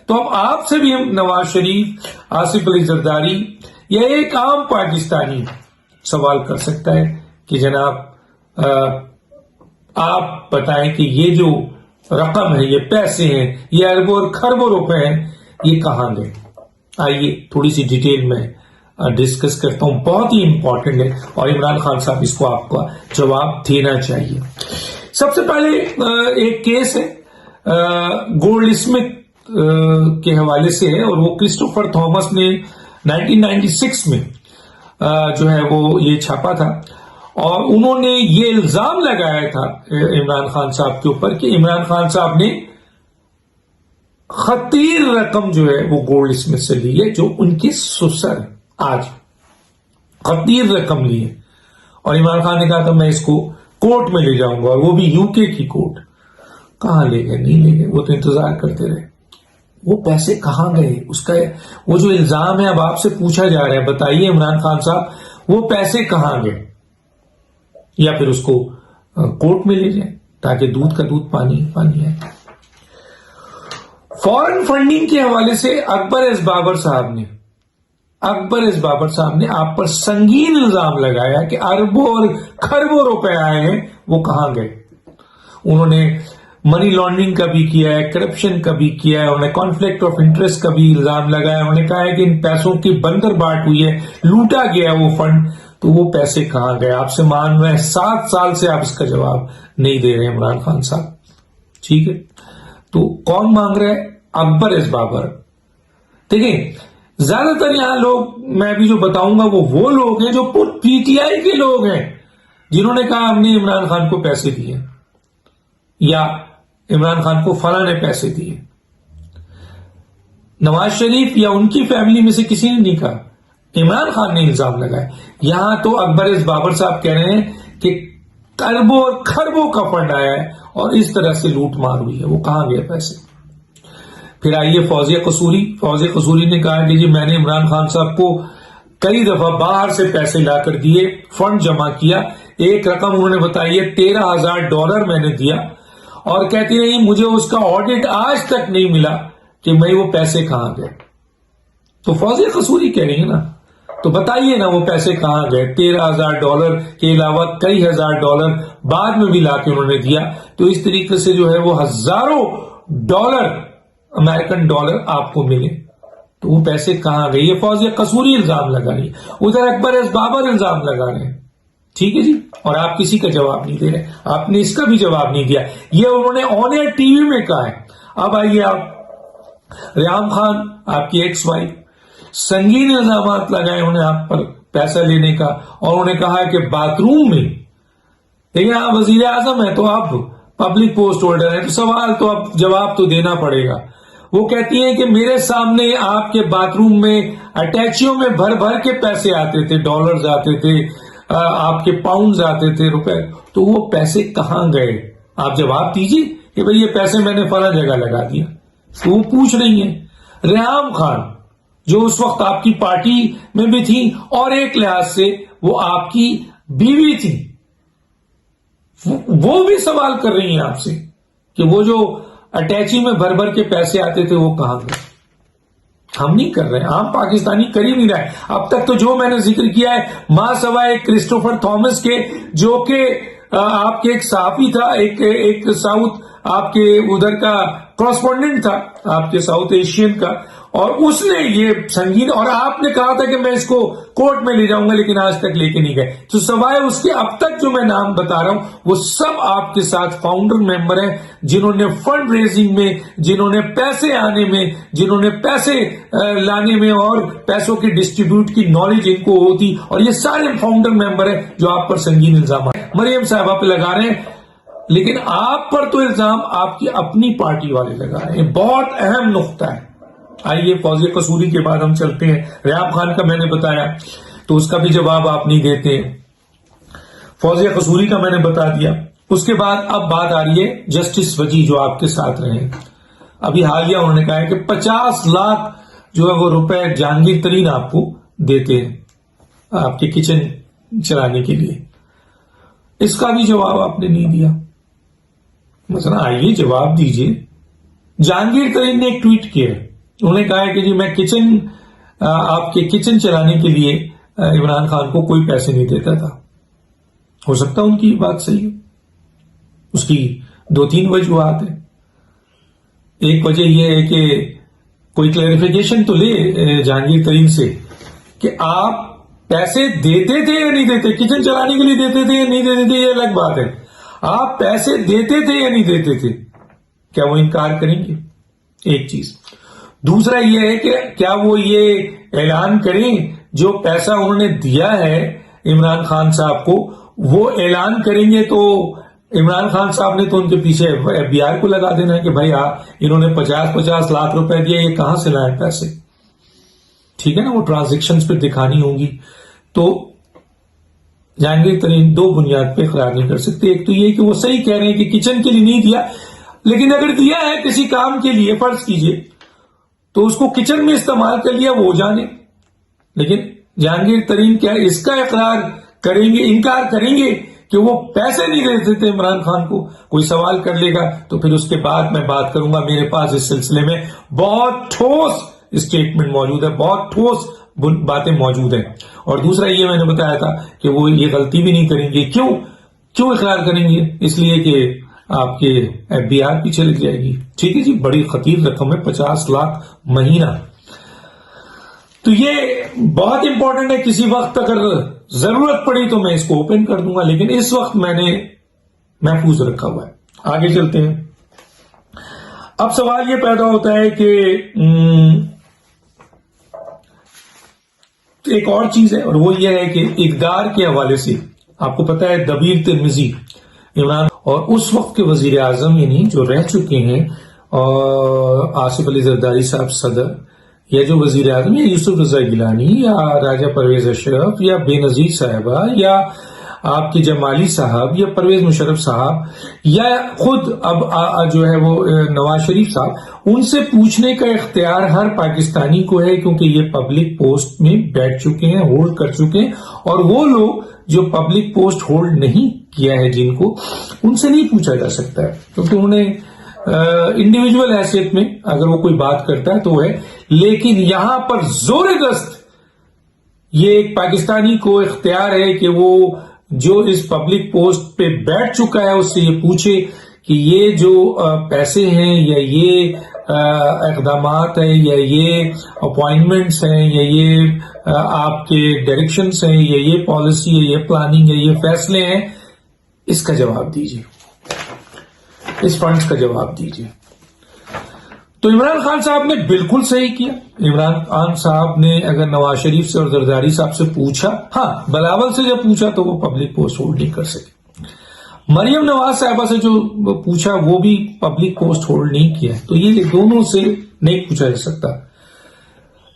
تو اب آپ سے بھی ہم نواز شریف، آصف علی زرداری یا ایک عام پاکستانی سوال کر سکتا ہے کہ جناب آپ بتائیں کہ یہ جو رقم ہے، یہ پیسے ہیں، یہ اربوں اور خربوں روپے ہیں، یہ کہاں گئے؟ آئیے تھوڑی سی ڈیٹیل میں ڈسکس کرتا ہوں، بہت ہی امپورٹنٹ ہے اور عمران خان صاحب اس کو آپ کا جواب دینا چاہیے۔ سب سے پہلے ایک کیس ہے گولڈ اسمتھ کے حوالے سے ہے، اور وہ کرسٹوفر تھامس نے 1996 میں جو ہے وہ یہ چھاپا تھا، اور انہوں نے یہ الزام لگایا تھا عمران خان صاحب کے اوپر کہ عمران خان صاحب نے خطیر رقم جو ہے وہ گولڈ اسمتھ سے لی ہے، جو ان کے سسر آج خطیر رقم لی ہے، اور عمران خان نے کہا تھا میں اس کو کورٹ میں لے جاؤں گا، اور وہ بھی یو کے کی کورٹ۔ کہاں لے گئے؟ نہیں لے گئے، وہ تو انتظار کرتے رہے۔ وہ پیسے کہاں گئے؟ اس کا وہ جو الزام ہے اب آپ سے پوچھا جا رہا ہے، بتائیے عمران خان صاحب وہ پیسے کہاں گئے؟ یا پھر اس کو کورٹ میں لے جائیں تاکہ دودھ کا دودھ پانی پانی ہے۔ فورن فنڈنگ کے حوالے سے اکبر ایس بابر صاحب نے آپ پر سنگین الزام لگایا کہ اربوں اور خربوں روپے آئے ہیں، وہ کہاں گئے؟ انہوں نے منی لانڈرنگ کا بھی کیا ہے، کرپشن کا بھی کیا ہے، انہوں نے کانفلکٹ آف انٹرسٹ کا بھی الزام لگایا، انہوں نے کہا ہے کہ ان پیسوں کی بندر بانٹ ہوئی ہے، لوٹا گیا وہ فنڈ، تو وہ پیسے کہاں گئے؟ آپ سے مان رہے ہیں 7 سال سے آپ اس کا جواب نہیں دے رہے عمران خان صاحب، ٹھیک ہے؟ تو کون مانگ رہا ہے؟ اکبر ایس بابر۔ دیکھیں زیادہ تر یہاں لوگ میں بھی جو بتاؤں گا وہ لوگ ہیں جو پی ٹی آئی کے لوگ ہیں، جنہوں نے کہا ہم نے عمران خان کو پیسے دیے، یا عمران خان کو فلاں نے پیسے دیے۔ نواز شریف یا ان کی فیملی میں سے کسی نے نہیں کہا، عمران خان نے الزام لگایا۔ یہاں تو اکبر ایس بابر صاحب کہہ رہے ہیں کہ اربوں اور خربوں کا فنڈ آیا ہے اور اس طرح سے لوٹ مار ہوئی ہے، وہ کہاں گئے پیسے؟ پھر آئیے فوزیہ قصوری نے کہا کہ جی میں نے عمران خان صاحب کو کئی دفعہ باہر سے پیسے لا کر دیے، فنڈ جمع کیا، ایک رقم انہوں نے بتائی ہے $13,000 میں نے دیا، اور کہتی رہی مجھے اس کا آڈٹ آج تک نہیں ملا کہ میں وہ پیسے کہاں گئے۔ تو فوزیہ قصوری کہہ رہی ہے نا، تو بتائیے نا وہ پیسے کہاں گئے؟ $13,000 کے علاوہ کئی ہزار ڈالر بعد میں بھی لا کے انہوں نے دیا، تو اس طریقے سے جو ہے وہ ہزاروں ڈالر امریکن ڈالر آپ کو ملے، تو وہ پیسے کہاں گئے؟ یہ فوزیہ قصوری الزام لگا رہی ہے، ادھر اکبر ایس بابر الزام لگا رہے ہیں، ٹھیک ہے جی، اور آپ کسی کا جواب نہیں دے رہے، آپ نے اس کا بھی جواب نہیں دیا، یہ انہوں نے آن ایئر ٹی وی میں کہا ہے۔ اب آئیے آپ ریحام خان، آپ کی ایکس وائف، سنگین الزامات لگائے انہوں نے آپ پر پیسہ لینے کا، اور انہوں نے کہا کہ باتھ روم میں، لیکن آپ وزیر اعظم ہیں تو آپ پبلک پوسٹ ہولڈر ہیں، تو سوال تو اب جواب تو دینا پڑے گا۔ وہ کہتی ہیں کہ میرے سامنے آپ کے باتھ روم میں اٹیچیوں میں بھر بھر کے پیسے آتے تھے، ڈالرز آتے تھے، آپ کے پاؤنڈز آتے تھے، روپے، تو وہ پیسے کہاں گئے؟ آپ جواب دیجیے کہ بھئی یہ پیسے میں نے فلاں جگہ لگا دیا۔ تو وہ پوچھ رہی ہیں۔ ریحام خان جو اس وقت آپ کی پارٹی میں بھی تھی اور ایک لحاظ سے وہ آپ کی بیوی تھی، وہ بھی سوال کر رہی ہیں آپ سے کہ وہ جو اٹیچی میں بھر بھر کے پیسے آتے تھے وہ کہاں گئے؟ ہم نہیں کر رہے، عام پاکستانی کر ہی نہیں رہا ہے۔ اب تک تو جو میں نے ذکر کیا ہے ماں سوائے کرسٹوفر تھامس کے، جو کہ آپ کے ایک صحافی تھا، ایک ساؤتھ آپ کے ادھر کا کرسپونڈنٹ تھا آپ کے ساؤتھ ایشین کا، اور اس نے یہ سنگین، اور آپ نے کہا تھا کہ میں اس کو کورٹ میں لے جاؤں گا، لیکن آج تک لے کے نہیں گئے۔ تو سوائے اس کے اب تک جو میں نام بتا رہا ہوں وہ سب آپ کے ساتھ فاؤنڈر ممبر ہیں، جنہوں نے فنڈ ریزنگ میں، جنہوں نے پیسے آنے میں، جنہوں نے پیسے لانے میں اور پیسوں کی ڈسٹریبیوٹ کی نالج ان کو ہوتی، اور یہ سارے فاؤنڈر ممبر ہیں جو آپ پر سنگین الزامات مریم صاحبہ پہ لگا رہے ہیں، لیکن آپ پر تو الزام آپ کی اپنی پارٹی والے لگا رہے ہیں۔ بہت اہم نقطہ ہے۔ آئیے فوزیہ قصوری کے بعد ہم چلتے ہیں۔ ریحام خان کا میں نے بتایا تو اس کا بھی جواب آپ نہیں دیتے، فوزیہ قصوری کا میں نے بتا دیا۔ اس کے بعد اب بات آ رہی ہے جسٹس وجی جو آپ کے ساتھ رہے ہیں۔ ابھی حالیہ انہوں نے کہا ہے کہ 50 لاکھ جو ہے وہ روپے جہانگیر ترین آپ کو دیتے ہیں آپ کے کچن چلانے کے لیے، اس کا بھی جواب آپ نے نہیں دیا۔ مثلا آئیے جواب دیجئے۔ جہانگیر ترین نے ایک ٹویٹ کیا ہے انہوں نے کہا ہے کہ جی میں آپ کے کچن چلانے کے لیے عمران خان کو کوئی پیسے نہیں دیتا تھا. ہو سکتا ان کی بات صحیح ہو, اس کی 2-3 وجوہات ہیں. ایک وجہ یہ ہے کہ کوئی کلیریفیکیشن تو لے جہانگیر ترین سے کہ آپ پیسے دیتے تھے یا نہیں دیتے, کچن چلانے کے لیے دیتے تھے یا نہیں دیتے تھے, یہ الگ بات ہے. آپ پیسے دیتے تھے یا نہیں دیتے تھے, کیا وہ انکار کریں گے؟ ایک چیز. دوسرا یہ ہے کہ کیا وہ یہ اعلان کریں جو پیسہ انہوں نے دیا ہے عمران خان صاحب کو, وہ اعلان کریں گے تو عمران خان صاحب نے تو ان کے پیچھے FBI کو لگا دینا ہے کہ بھائی انہوں نے 50 لاکھ روپے دیا, یہ کہاں سے لائے پیسے. ٹھیک ہے نا, وہ ٹرانزیکشنز پہ دکھانی ہوں گی. تو جہانگیر ترین 2 بنیاد پہ اقرار نہیں کر سکتے. ایک تو یہ کہ وہ صحیح کہہ رہے ہیں کہ کچن کے لیے نہیں دیا, لیکن اگر دیا ہے کسی کام کے لیے, فرض کیجئے, تو اس کو کچن میں استعمال کر لیا, وہ جانے. لیکن جہانگیر ترین کیا اس کا اقرار کریں گے, انکار کریں گے کہ وہ پیسے نہیں دیتے تھے عمران خان کو؟ کوئی سوال کر لے گا تو پھر اس کے بعد میں بات کروں گا. میرے پاس اس سلسلے میں بہت ٹھوس اسٹیٹمنٹ موجود ہے, بہت ٹھوس باتیں موجود ہیں. اور دوسرا یہ میں نے بتایا تھا کہ وہ یہ غلطی بھی نہیں کریں گے. کیوں اقرار کریں گے؟ اس لیے کہ آپ کے FBI پیچھے لگ جائے گی. ٹھیک ہے جی, بڑی خطیر رقم ہے 50 لاکھ مہینہ. تو یہ بہت امپورٹنٹ ہے. کسی وقت اگر ضرورت پڑی تو میں اس کو اوپن کر دوں گا, لیکن اس وقت میں نے محفوظ رکھا ہوا ہے. آگے چلتے ہیں. اب سوال یہ پیدا ہوتا ہے کہ ایک اور چیز ہے, اور وہ یہ ہے کہ اقدار کے حوالے سے آپ کو پتا ہے دبیر ترمذی عمران اور اس وقت کے وزیر اعظم یعنی جو رہ چکے ہیں آصف علی زرداری صاحب صدر, یا جو وزیر اعظم یا یوسف رضا گیلانی یا راجہ پرویز اشرف یا بے نظیر صاحبہ یا آپ کے جمالی صاحب یا پرویز مشرف صاحب یا خود اب جو ہے وہ نواز شریف صاحب, ان سے پوچھنے کا اختیار ہر پاکستانی کو ہے, کیونکہ یہ پبلک پوسٹ میں بیٹھ چکے ہیں, ہولڈ کر چکے ہیں. اور وہ لوگ جو پبلک پوسٹ ہولڈ نہیں کیا ہے جن کو, ان سے نہیں پوچھا جا سکتا ہے, کیونکہ انہیں انڈیویجول حیثیت میں اگر وہ کوئی بات کرتا ہے تو ہے. لیکن یہاں پر زور دست یہ ایک پاکستانی کو اختیار ہے کہ وہ جو اس پبلک پوسٹ پہ بیٹھ چکا ہے اس سے یہ پوچھے کہ یہ جو پیسے ہیں یا یہ اقدامات ہیں یا یہ اپوائنٹمنٹس ہیں یا یہ آپ کے ڈائریکشنز ہیں یا یہ پالیسی ہے, یہ پلاننگ ہے, یہ فیصلے ہیں, اس کا جواب دیجیے, اس فنڈز کا جواب دیجیے. تو عمران خان صاحب نے بالکل صحیح کیا. عمران خان صاحب نے اگر نواز شریف سے اور زرداری صاحب سے پوچھا, ہاں بلاول سے جب پوچھا تو وہ پبلک پوسٹ ہولڈ نہیں کر سکے. مریم نواز صاحبہ سے جو پوچھا وہ بھی پبلک پوسٹ ہولڈ نہیں کیا, تو یہ دونوں سے نہیں پوچھا جا سکتا.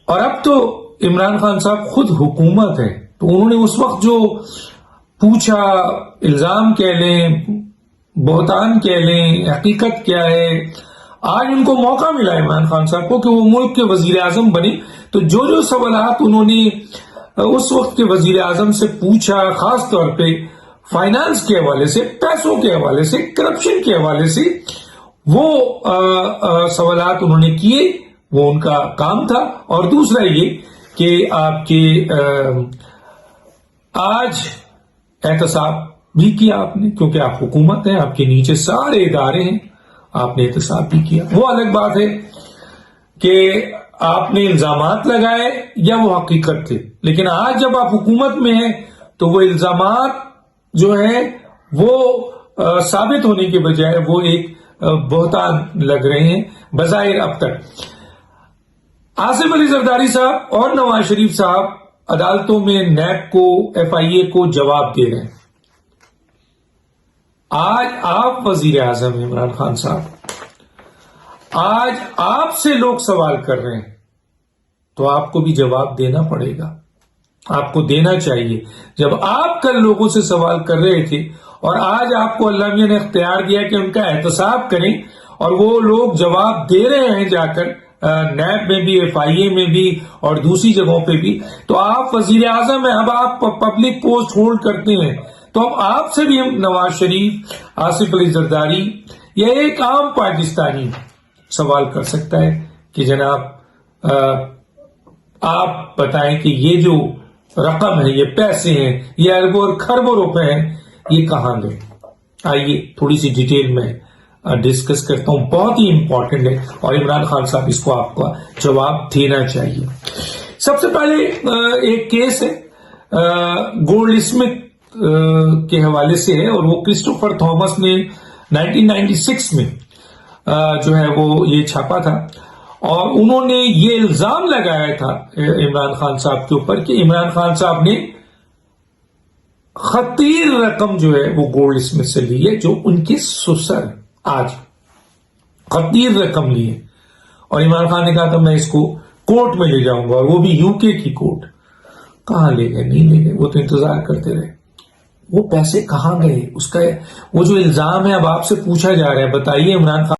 اور اب تو عمران خان صاحب خود حکومت ہے, تو انہوں نے اس وقت جو پوچھا, الزام کہہ لیں, بہتان کہہ لیں, حقیقت کیا ہے, آج ان کو موقع ملا عمران خان صاحب کو کہ وہ ملک کے وزیر اعظم بنے. تو جو سوالات انہوں نے اس وقت کے وزیر اعظم سے پوچھا, خاص طور پہ فائنانس کے حوالے سے, پیسوں کے حوالے سے, کرپشن کے حوالے سے, وہ سوالات انہوں نے کیے, وہ ان کا کام تھا. اور دوسرا یہ کہ آپ کے آج احتساب بھی کیا آپ نے, کیونکہ آپ حکومت ہیں, آپ کے نیچے سارے ادارے ہیں, آپ نے احتساب بھی کیا. وہ الگ بات ہے کہ آپ نے الزامات لگائے یا وہ حقیقت تھے, لیکن آج جب آپ حکومت میں ہیں تو وہ الزامات جو ہیں وہ ثابت ہونے کے بجائے وہ ایک بہتان لگ رہے ہیں بظاہر. اب تک آصف علی زرداری صاحب اور نواز شریف صاحب عدالتوں میں نیب کو, FIA کو جواب دے رہے ہیں. آج آپ وزیر اعظم عمران خان صاحب, آج آپ سے لوگ سوال کر رہے ہیں, تو آپ کو بھی جواب دینا پڑے گا, آپ کو دینا چاہیے. جب آپ کل لوگوں سے سوال کر رہے تھے اور آج آپ کو اللہ میاں نے اختیار دیا کہ ان کا احتساب کریں, اور وہ لوگ جواب دے رہے ہیں جا کر نیب میں بھی, FIA میں بھی اور دوسری جگہوں پہ بھی, تو آپ وزیر اعظم ہیں, اب آپ پبلک پوسٹ ہولڈ کرتے ہیں, تو اب آپ سے بھی نواز شریف, آصف علی زرداری یا ایک عام پاکستانی سوال کر سکتا ہے کہ جناب آپ بتائیں کہ یہ جو رقم ہے، یہ پیسے ہیں، یہ اربوں اور خربوں روپے ہیں، یہ کہاں گئے؟ آئیے تھوڑی سی ڈیٹیل میں ڈسکس کرتا ہوں، بہت ہی امپورٹنٹ ہے اور عمران خان صاحب اس کو آپ کا جواب دینا چاہیے۔ سب سے پہلے ایک کیس ہے گولڈ اسمتھ کے حوالے سے ہے، اور وہ کرسٹوفر تھامس نے 1996 میں جو ہے وہ یہ چھاپا تھا، اور انہوں نے یہ الزام لگایا تھا عمران خان صاحب کے اوپر کہ عمران خان صاحب نے خطیر رقم جو ہے وہ گولڈ اسمتھ سے لی ہے، جو ان کے سسر آج خطیر رقم لی ہے، اور عمران خان نے کہا تھا میں اس کو کورٹ میں لے جاؤں گا، اور وہ بھی یو کے کی کورٹ۔ کہاں لے گئے؟ نہیں لے گئے، وہ تو انتظار کرتے رہے۔ وہ پیسے کہاں گئے؟ اس کا وہ جو الزام ہے اب آپ سے پوچھا جا رہا ہے، بتائیے عمران خان